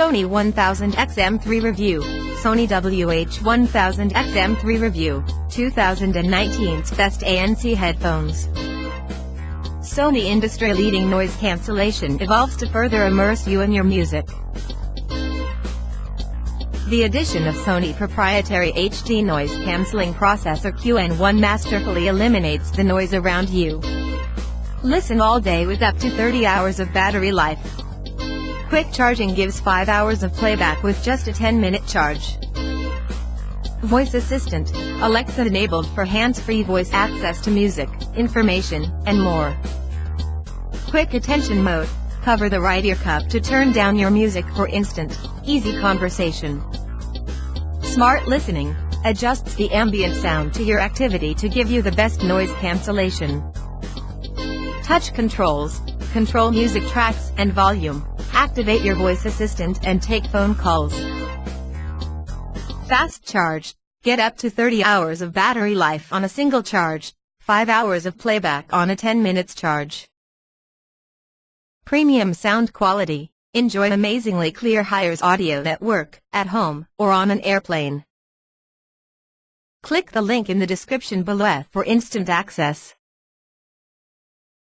Sony 1000X M3 Review. Sony WH-1000X M3 Review. 2019's Best ANC Headphones. Sony industry-leading noise cancellation evolves to further immerse you in your music. The addition of Sony proprietary HD noise cancelling processor QN1 masterfully eliminates the noise around you. Listen all day with up to 30 hours of battery life. Quick charging gives 5 hours of playback with just a 10-minute charge. Voice Assistant, Alexa enabled for hands-free voice access to music, information, and more. Quick Attention Mode, cover the right ear cup to turn down your music for instant, easy conversation. Smart Listening, adjusts the ambient sound to your activity to give you the best noise cancellation. Touch Controls, control music tracks and volume, activate your voice assistant and take phone calls. Fast Charge, get up to 30 hours of battery life on a single charge, 5 hours of playback on a 10 minutes charge. Premium Sound Quality, enjoy amazingly clear hi-res audio at work, at home, or on an airplane. Click the link in the description below for instant access.